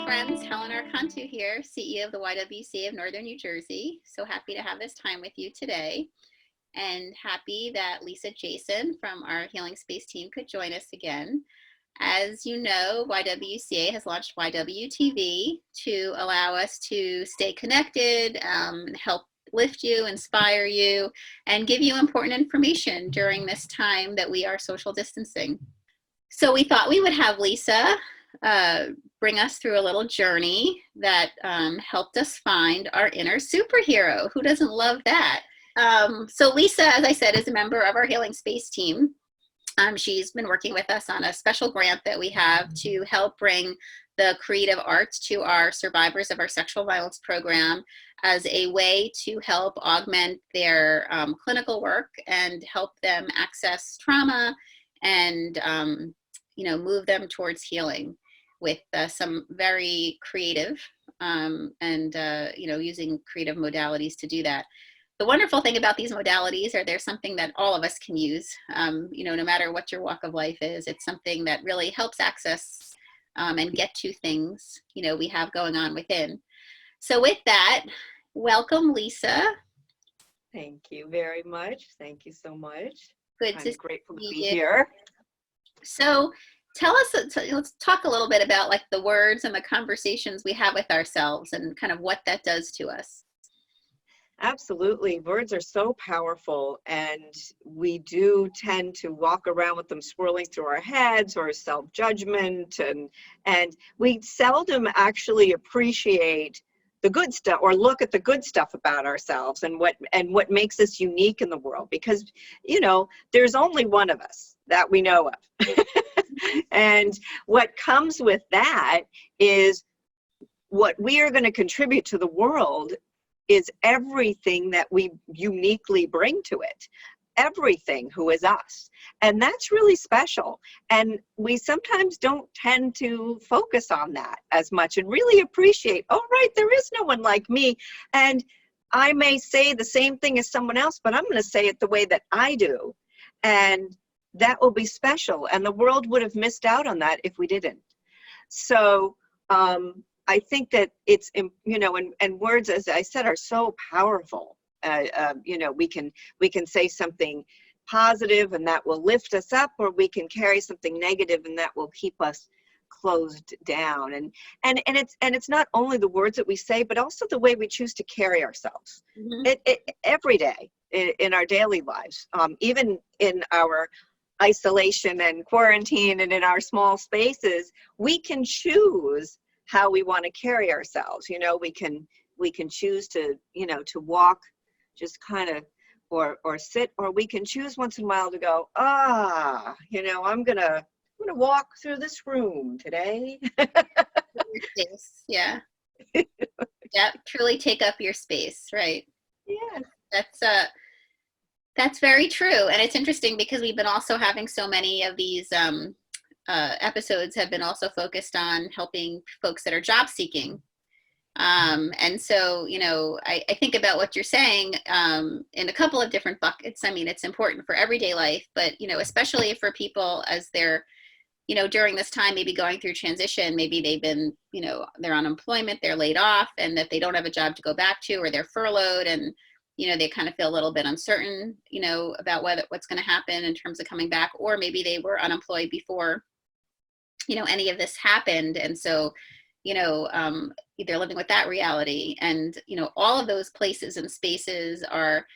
friends, Helen Archontou here, CEO of the YWCA of Northern New Jersey. So happy to have this time with you today, and happy that Lisa Jason from our healingSPACE team could join us again. As you know, YWCA has launched YWTV to allow us to stay connected, help lift you, inspire you, and give you important information during this time that we are social distancing. So we thought we would have Lisa bring us through a little journey that helped us find our inner superhero. Who doesn't love that? So Lisa, as I said, is a member of our healingSPACE team. She's been working with us on a special grant that we have to help bring the creative arts to our survivors of our sexual violence program as a way to help augment their clinical work and help them access trauma and move them towards healing with some very creative using creative modalities to do that. The wonderful thing about these modalities are they're something that all of us can use, no matter what your walk of life is. It's something that really helps access and get to things, we have going on within. So with that, welcome, Lisa. Thank you very much. Thank you so much. I'm grateful to be here. So let's talk a little bit about like the words and the conversations we have with ourselves and kind of what that does to us. Absolutely. Words are so powerful, and we do tend to walk around with them swirling through our heads, or self-judgment, and we seldom actually appreciate the good stuff or look at the good stuff about ourselves and what makes us unique in the world, because there's only one of us that we know of. And what comes with that is what we are going to contribute to the world is everything that we uniquely bring to it, everything who is us. And that's really special. And we sometimes don't tend to focus on that as much and really appreciate, oh, right, there is no one like me. And I may say the same thing as someone else, but I'm going to say it the way that I do. And that will be special. And the world would have missed out on that if we didn't. So, I think that it's, and words, as I said, are so powerful. We can say something positive and that will lift us up, or we can carry something negative and that will keep us closed down. And it's not only the words that we say, but also the way we choose to carry ourselves. Mm-hmm. Every day in our daily lives, even in our isolation and quarantine and in our small spaces, we can choose how we want to carry ourselves. We can choose to walk just kind of or sit, or we can choose once in a while to go, I'm gonna walk through this room today. Yeah. Yeah, truly take up your space, right? Yeah. That's very true. And it's interesting because we've been also having so many of these episodes have been also focused on helping folks that are job seeking. And so, I think about what you're saying in a couple of different buckets. I mean, it's important for everyday life, but, especially for people as they're, during this time, maybe going through transition, maybe they've been, they're on unemployment, they're laid off, and that they don't have a job to go back to, or they're furloughed, and, they kind of feel a little bit uncertain, about what's going to happen in terms of coming back, or maybe they were unemployed before any of this happened. And so, they're living with that reality. And, all of those places and spaces are,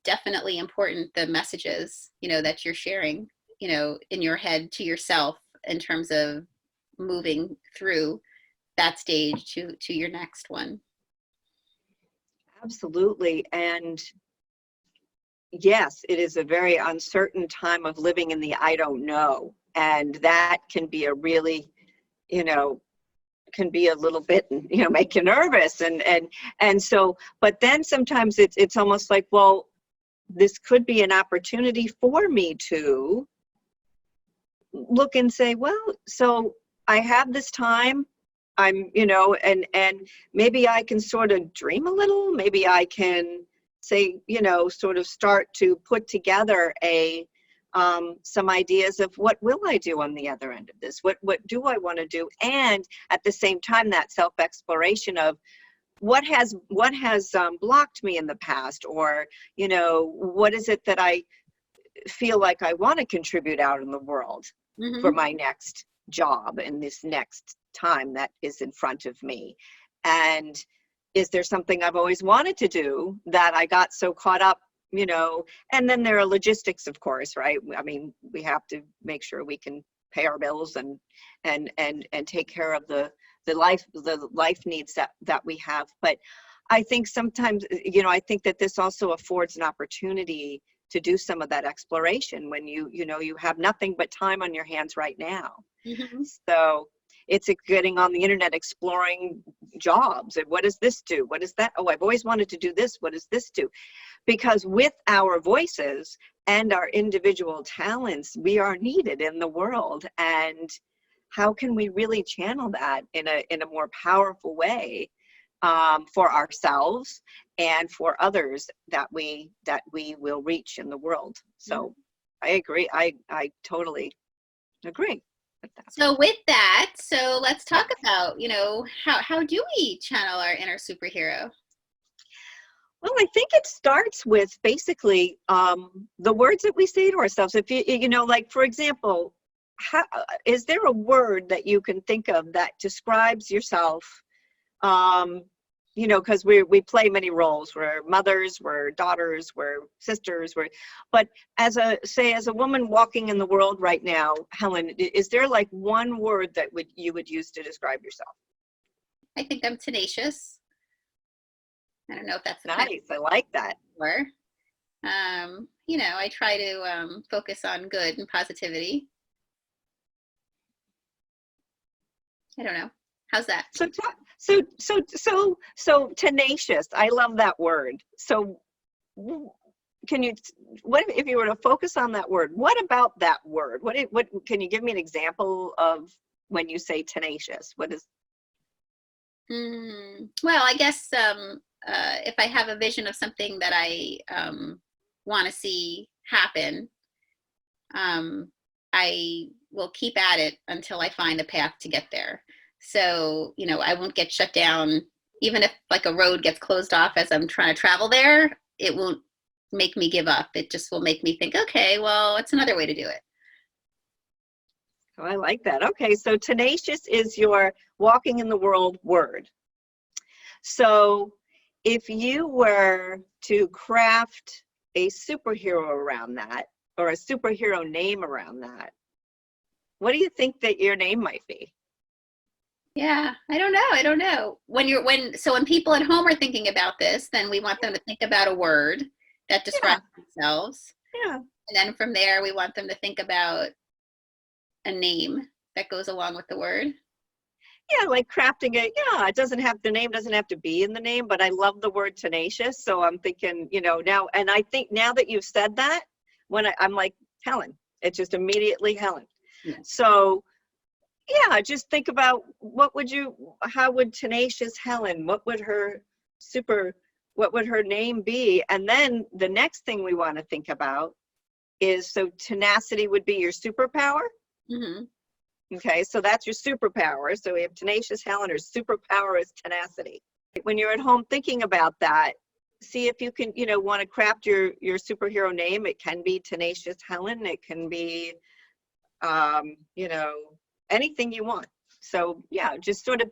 definitely important. The messages, that you're sharing, in your head to yourself in terms of moving through that stage to your next one. Absolutely. And yes, it is a very uncertain time of living in the I don't know. And that can be a really, can be a little bit, make you nervous. And so, but then sometimes it's almost like, well, this could be an opportunity for me to look and say, well, so I have this time, I'm, and maybe I can sort of dream a little, maybe I can say, sort of start to put together a some ideas of what will I do on the other end of this? What do I want to do? And at the same time, that self-exploration of what has blocked me in the past, or, you know, what is it that I feel like I want to contribute out in the world for my next job and this next time that is in front of me. And is there something I've always wanted to do that I got so caught up, you know? And then there are logistics, of course, right? I mean, we have to make sure we can pay our bills and take care of the life needs that we have. But I think sometimes, you know, I think that this also affords an opportunity to do some of that exploration when you know, you have nothing but time on your hands right now. So it's getting on the internet, exploring jobs, and what does this do? What is that? Oh, I've always wanted to do this. What does this do? Because with our voices and our individual talents, we are needed in the world. And how can we really channel that in a more powerful way for ourselves and for others that we will reach in the world? So I agree. I totally agree with that. So with that, so let's talk about, you know, how do we channel our inner superhero? Well, I think it starts with basically the words that we say to ourselves. If you know, like, for example, is there a word that you can think of that describes yourself? You know, because we play many roles. We're mothers, we're daughters, we're sisters, but as a woman walking in the world right now, Helen, is there like one word that you would use to describe yourself? I think I'm tenacious. I don't know if that's nice. I like that. Or, you know, I try to focus on good and positivity. I don't know. How's that? So tenacious. I love that word. So what if you were to focus on that word? What about that word? What can you give me an example of when you say tenacious? What is? Well, I guess if I have a vision of something that I want to see happen, I will keep at it until I find a path to get there. So, you know, I won't get shut down. Even if like a road gets closed off as I'm trying to travel there, it won't make me give up. It just will make me think, okay, well, it's another way to do it. Oh, I like that. Okay, so tenacious is your walking in the world word. So if you were to craft a superhero around that, or a superhero name around that, what do you think that your name might be? Yeah, I don't know. So when people at home are thinking about this, then we want them to think about a word that describes themselves. Yeah. And then from there, we want them to think about a name that goes along with the word. Yeah, like crafting it. Yeah, the name doesn't have to be in the name, but I love the word tenacious. So I'm thinking, you know, now, and I think now that you've said that, when I'm like, Helen, it's just immediately Helen. Yeah. So yeah, just think about how would tenacious Helen, what would her name be? And then the next thing we want to think about is, so tenacity would be your superpower. Okay, so that's your superpower. So we have tenacious Helen, her superpower is tenacity. When you're at home thinking about that, see if you can, you know, want to craft your superhero name. It can be tenacious Helen. It can be, you know, anything you want. So yeah, just sort of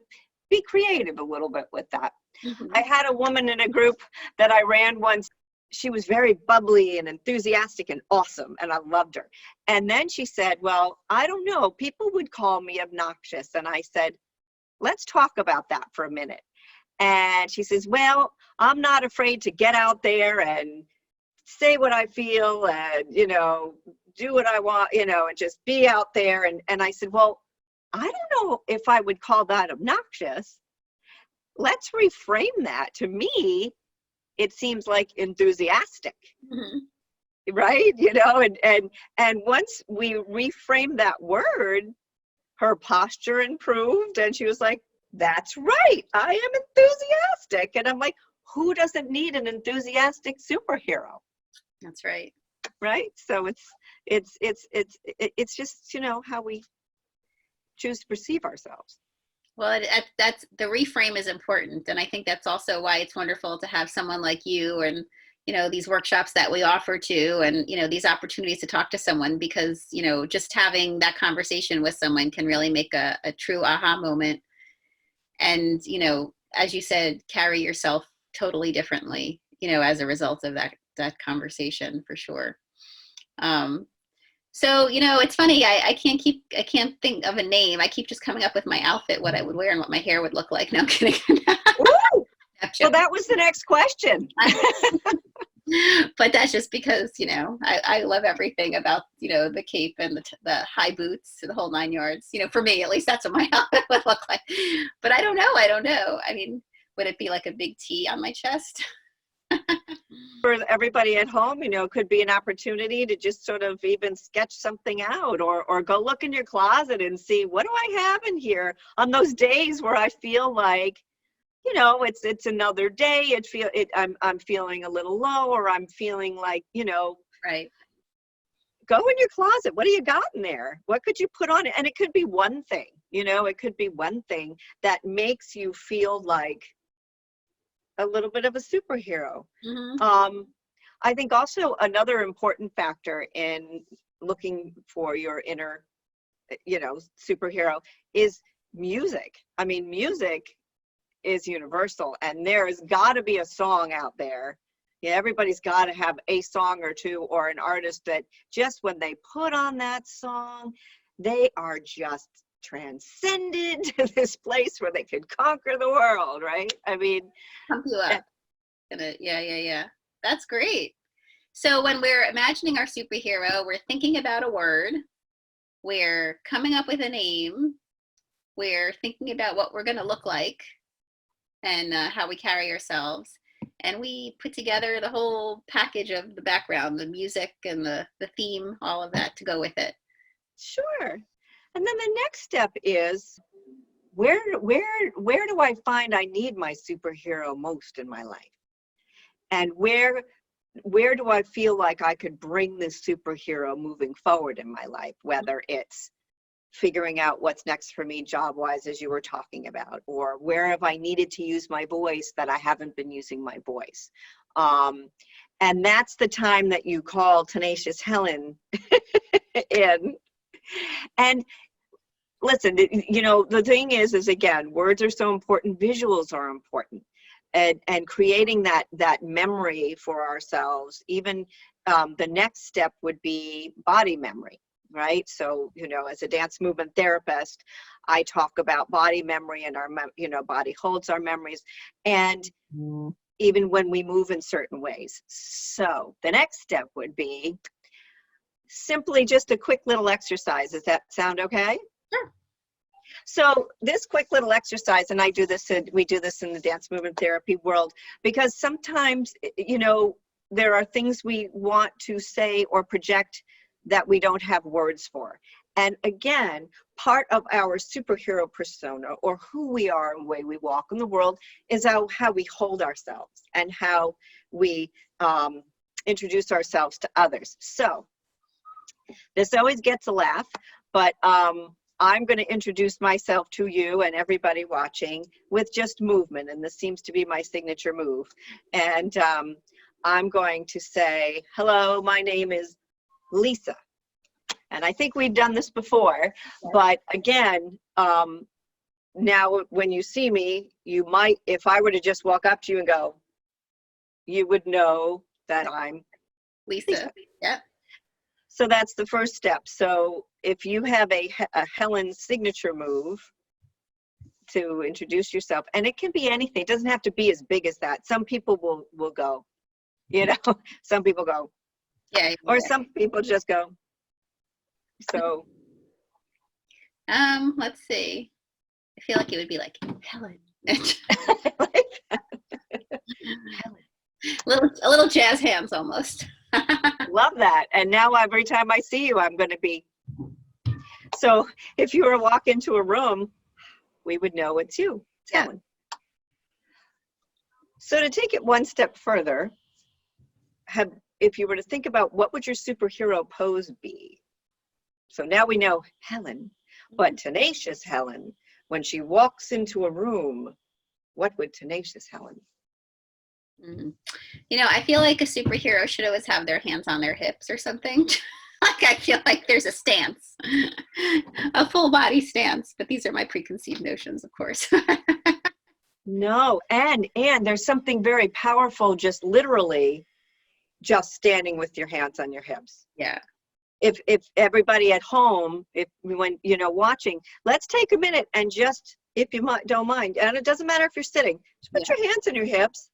be creative a little bit with that. I had a woman in a group that I ran once. She was very bubbly and enthusiastic and awesome, and I loved her. And then she said, well, I don't know, people would call me obnoxious. And I said, let's talk about that for a minute. And she says, well, I'm not afraid to get out there and say what I feel and, you know, do what I want, you know, and just be out there. And I said, well, I don't know if I would call that obnoxious. Let's reframe that. To me, it seems like enthusiastic, right? You know, and once we reframed that word, her posture improved, and she was like, that's right, I am enthusiastic. And I'm like, who doesn't need an enthusiastic superhero? That's right. Right? So It's just, you know, how we choose to perceive ourselves. Well, that's the reframe is important, and I think that's also why it's wonderful to have someone like you, and these workshops that we offer to, and these opportunities to talk to someone, because just having that conversation with someone can really make a true aha moment, and as you said, carry yourself totally differently, as a result of that conversation, for sure. So, it's funny. I can't think of a name. I keep just coming up with my outfit, what I would wear and what my hair would look like. No, I'm kidding. Ooh! Well, that was the next question. But that's just because, I love everything about, the cape and the high boots, the whole 9 yards. For me, at least that's what my outfit would look like. But I don't know. I mean, would it be like a big T on my chest? For everybody at home, could be an opportunity to just sort of even sketch something out, or go look in your closet and see, what do I have in here on those days where I feel like, it's another day. I'm feeling a little low, or I'm feeling like, Right. Go in your closet. What do you got in there? What could you put on it? And it could be one thing, it could be one thing that makes you feel like a little bit of a superhero. Mm-hmm. I think also another important factor in looking for your inner, superhero is music. I mean, music is universal, and there's got to be a song out there. Yeah, everybody's got to have a song or two, or an artist that just when they put on that song, they are just transcended to this place where they could conquer the world, right? I mean, Pump you up. Yeah. That's great. So when we're imagining our superhero, we're thinking about a word, we're coming up with a name, we're thinking about what we're going to look like, and how we carry ourselves. And we put together the whole package of the background, the music and the theme, all of that to go with it. Sure. And then the next step is, where do I find I need my superhero most in my life? And where do I feel like I could bring this superhero moving forward in my life, whether it's figuring out what's next for me job-wise, as you were talking about, or where have I needed to use my voice that I haven't been using my voice. And that's the time that you call Tenacious Helen in. And listen, the thing is again, words are so important, visuals are important. And creating that memory for ourselves, even the next step would be body memory, right? So, as a dance movement therapist, I talk about body memory, and our, body holds our memories, and even when we move in certain ways. So the next step would be simply just a quick little exercise. Does that sound okay? Sure. So this quick little exercise, and we do this in the dance movement therapy world, because sometimes, there are things we want to say or project that we don't have words for. And again, part of our superhero persona, or who we are and the way we walk in the world, is how we hold ourselves and how we introduce ourselves to others. So this always gets a laugh, but I'm going to introduce myself to you and everybody watching with just movement, and this seems to be my signature move. And I'm going to say, hello, my name is Lisa. And I think we've done this before, but again, now when you see me, you might, if I were to just walk up to you and go, you would know that I'm Lisa. Yeah. So that's the first step. So if you have a Helen signature move to introduce yourself, and it can be anything, it doesn't have to be as big as that. Some people will go, some people go, yeah, or some people just go. So let's see. I feel like it would be like Helen. A little jazz hands almost. Love that. And now every time I see you, I'm going to be. So if you were to walk into a room, we would know it's you. It's Helen. So to take it one step further, if you were to think about what would your superhero pose be? So now we know Helen, but tenacious Helen, when she walks into a room, what would tenacious Helen? Mhm. You know, I feel like a superhero should always have their hands on their hips or something. Like I feel like there's a stance, a full body stance, but these are my preconceived notions, of course. No, and there's something very powerful, just literally just standing with your hands on your hips. Yeah. If everybody at home, if when watching, let's take a minute and just, if you don't mind, and it doesn't matter if you're sitting, just put your hands on your hips,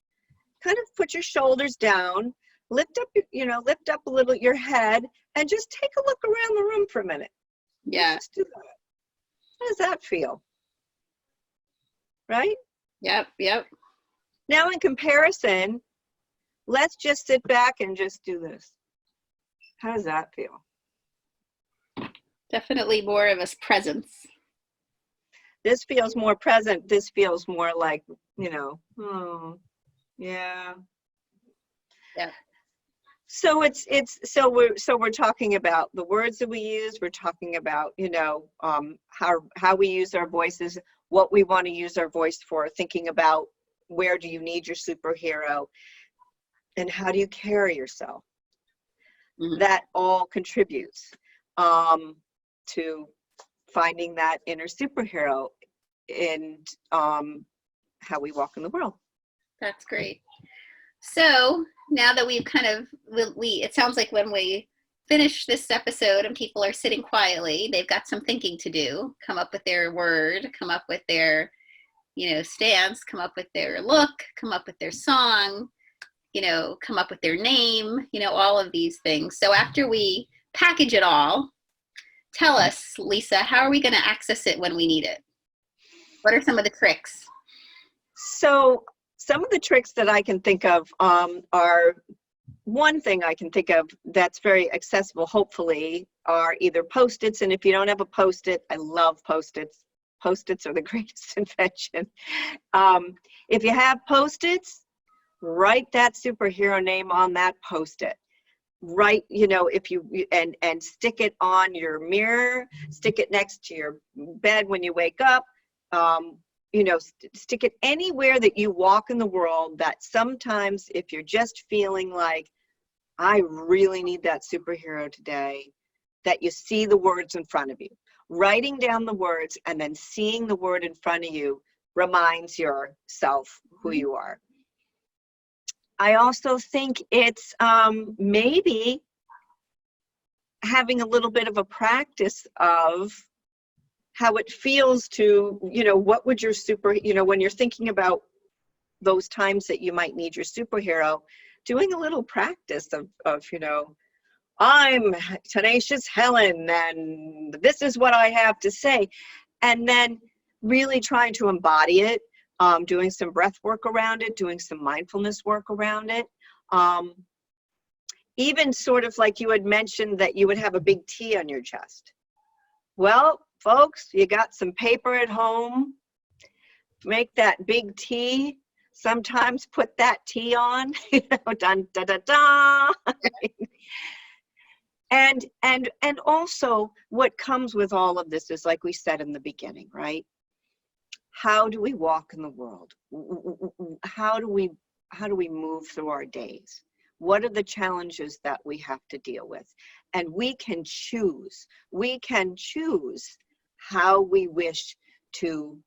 kind of put your shoulders down, lift up a little your head, and just take a look around the room for a minute. Yeah. Let's just do that. How does that feel? Right? Yep. Now in comparison, let's just sit back and just do this. How does that feel? Definitely more of a presence. This feels more present. This feels more like, oh, yeah. Yeah. So so we're talking about the words that we use. We're talking about, how we use our voices, what we want to use our voice for, thinking about where do you need your superhero, and how do you carry yourself. Mm-hmm. That all contributes to finding that inner superhero and how we walk in the world. That's great. So now that we've kind of, it sounds like when we finish this episode and people are sitting quietly, they've got some thinking to do, come up with their word, come up with their, stance, come up with their look, come up with their song, come up with their name, all of these things. So after we package it all, tell us, Lisa, how are we going to access it when we need it? What are some of the tricks? So some of the tricks that I can think of are, one thing I can think of that's very accessible, hopefully, are either Post-its. And if you don't have a Post-it, I love Post-its. Post-its are the greatest invention. If you have Post-its, write that superhero name on that Post-it. Write, if you, and stick it on your mirror, stick it next to your bed when you wake up. Stick it anywhere that you walk in the world, that sometimes if you're just feeling like, I really need that superhero today, that you see the words in front of you. Writing down the words and then seeing the word in front of you reminds yourself who you are. I also think it's maybe having a little bit of a practice of how it feels to, what would your when you're thinking about those times that you might need your superhero, doing a little practice of I'm tenacious Helen and this is what I have to say. And then really trying to embody it, doing some breath work around it, doing some mindfulness work around it. Even sort of like you had mentioned that you would have a big T on your chest. Well, folks, you got some paper at home, make that big T. Sometimes put that T on, dun, da, da, da. And also what comes with all of this is, like we said in the beginning, right? How do we walk in the world? How do we move through our days? What are the challenges that we have to deal with? And we can choose how we wish to,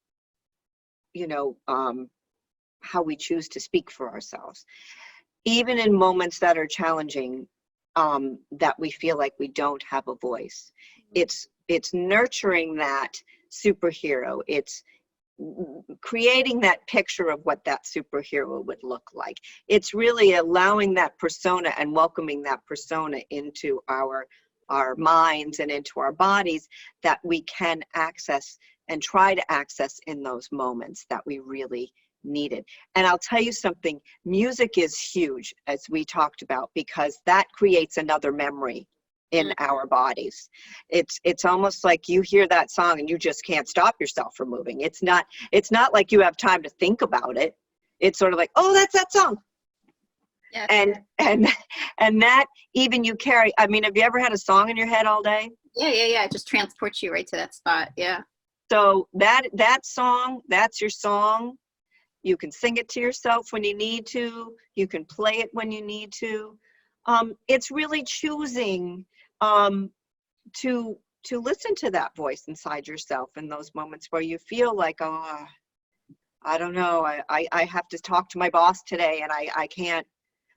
how we choose to speak for ourselves. Even in moments that are challenging, that we feel like we don't have a voice. It's nurturing that superhero. It's creating that picture of what that superhero would look like. It's really allowing that persona and welcoming that persona into our minds and into our bodies, that we can access and try to access in those moments that we really need it. And I'll tell you something, music is huge, as we talked about, because that creates another memory in our bodies. It's almost like you hear that song and you just can't stop yourself from moving. It's not like you have time to think about it. It's sort of like, oh, that's that song. Yes. And that even you carry, I mean, have you ever had a song in your head all day? Yeah. It just transports you right to that spot. Yeah. So that song, that's your song. You can sing it to yourself when you need to. You can play it when you need to. It's really choosing to listen to that voice inside yourself in those moments where you feel like, oh, I don't know, I have to talk to my boss today and I can't,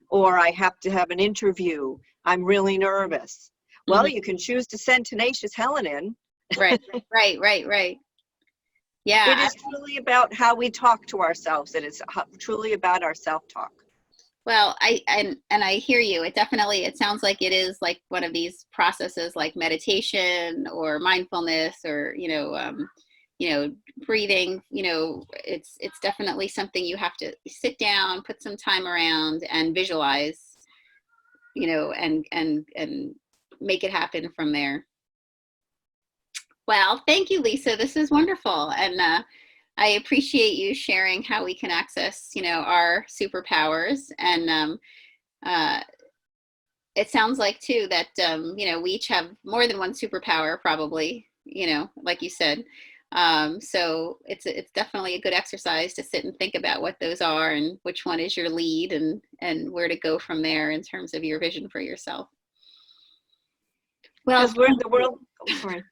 or I have to have an interview. I'm really nervous. Well, you can choose to send Tenacious Helen in. Right. Yeah. It is truly about how we talk to ourselves. It is truly about our self-talk. Well, I hear you. It sounds like it is like one of these processes like meditation or mindfulness or, breathing, it's definitely something you have to sit down, put some time around and visualize, and make it happen from there. Well, thank you, Lisa. This is wonderful. And I appreciate you sharing how we can access, our superpowers. And uh, it sounds like too that, we each have more than one superpower, probably, like you said. So it's definitely a good exercise to sit and think about what those are and which one is your lead and where to go from there in terms of your vision for yourself. Well, because we're in the world. Oh, sorry.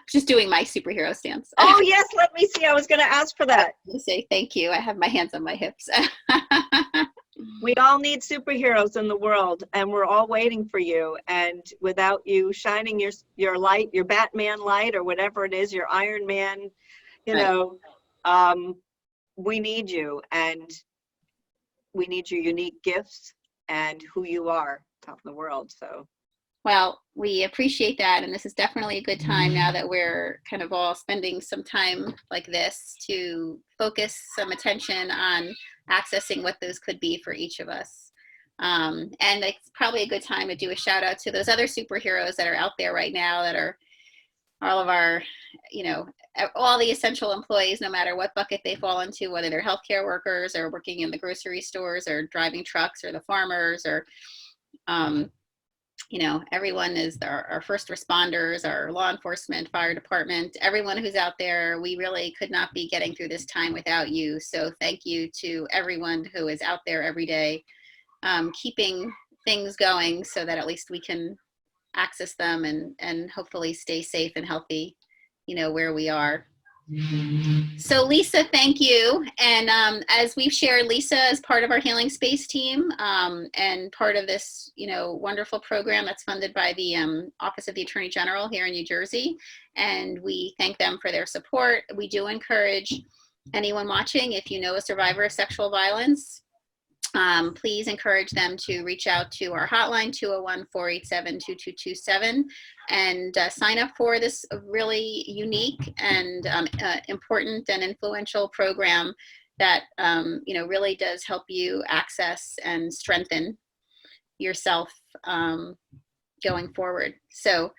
Just doing my superhero stance. Oh yes, let me see. I was going to ask for that. Say thank you. I have my hands on my hips. We all need superheroes in the world, and we're all waiting for you. And without you shining your light, your Batman light, or whatever it is, your Iron Man, we need you, and we need your unique gifts and who you are out in the world. So. Well, we appreciate that. And this is definitely a good time now that we're kind of all spending some time like this to focus some attention on accessing what those could be for each of us. And it's probably a good time to do a shout out to those other superheroes that are out there right now that are all of our, all the essential employees, no matter what bucket they fall into, whether they're healthcare workers or working in the grocery stores or driving trucks or the farmers or, everyone is our first responders, our law enforcement, fire department, everyone who's out there. We really could not be getting through this time without you. So thank you to everyone who is out there every day, keeping things going so that at least we can access them and hopefully stay safe and healthy, where we are. So Lisa, thank you. And as we've shared, Lisa is part of our healingSPACE team and part of this, wonderful program that's funded by the Office of the Attorney General here in New Jersey. And we thank them for their support. We do encourage anyone watching, if you know a survivor of sexual violence, please encourage them to reach out to our hotline, 201-487-2227, and sign up for this really unique and important and influential program that, really does help you access and strengthen yourself going forward. So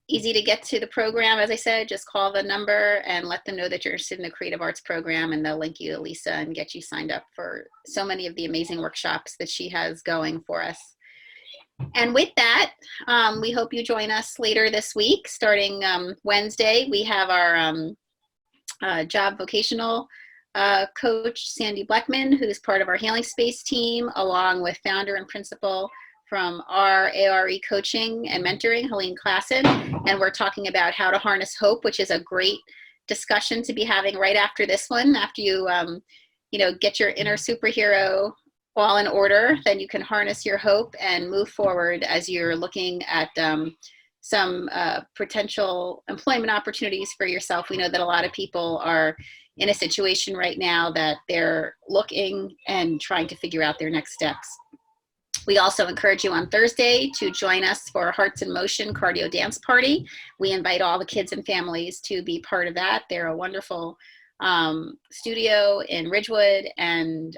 easy to get to the program. As I said, just call the number and let them know that you're interested in the creative arts program, and they'll link you to Lisa and get you signed up for so many of the amazing workshops that she has going for us. And with that, we hope you join us later this week. Starting Wednesday, we have our job vocational coach, Sandy Bleckman, who's part of our healingSPACE team, along with founder and principal from our ARE coaching and mentoring, Helene Klassen. And we're talking about how to harness hope, which is a great discussion to be having right after this one. After you, get your inner superhero all in order, then you can harness your hope and move forward as you're looking at some potential employment opportunities for yourself. We know that a lot of people are in a situation right now that they're looking and trying to figure out their next steps. We also encourage you on Thursday to join us for Hearts in Motion cardio dance party. We invite all the kids and families to be part of that. They're a wonderful studio in Ridgewood, and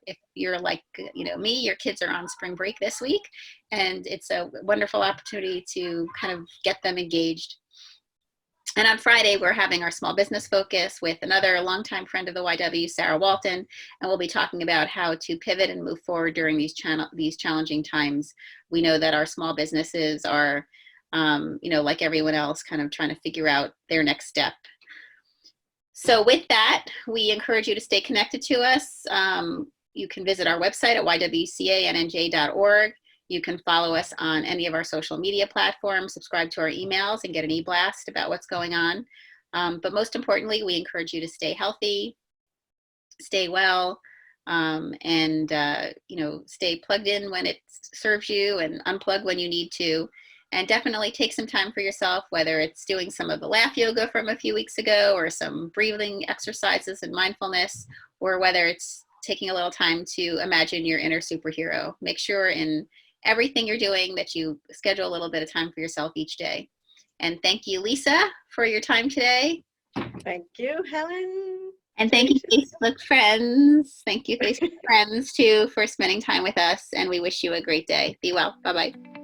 if you're like me, your kids are on spring break this week, and it's a wonderful opportunity to kind of get them engaged. And on Friday, we're having our small business focus with another longtime friend of the YW, Sarah Walton, and we'll be talking about how to pivot and move forward during these challenging times. We know that our small businesses are, like everyone else, kind of trying to figure out their next step. So with that, we encourage you to stay connected to us. You can visit our website at ywcanj.org. You can follow us on any of our social media platforms, subscribe to our emails, and get an e-blast about what's going on. But most importantly, we encourage you to stay healthy, stay well, and stay plugged in when it serves you and unplug when you need to. And definitely take some time for yourself, whether it's doing some of the laugh yoga from a few weeks ago or some breathing exercises and mindfulness, or whether it's taking a little time to imagine your inner superhero. Make sure in everything you're doing that you schedule a little bit of time for yourself each day. And thank you, Lisa, for your time today. Thank you, Helen. And thank you, Facebook friends. Thank you, Facebook friends, too, for spending time with us. And we wish you a great day. Be well. Bye-bye.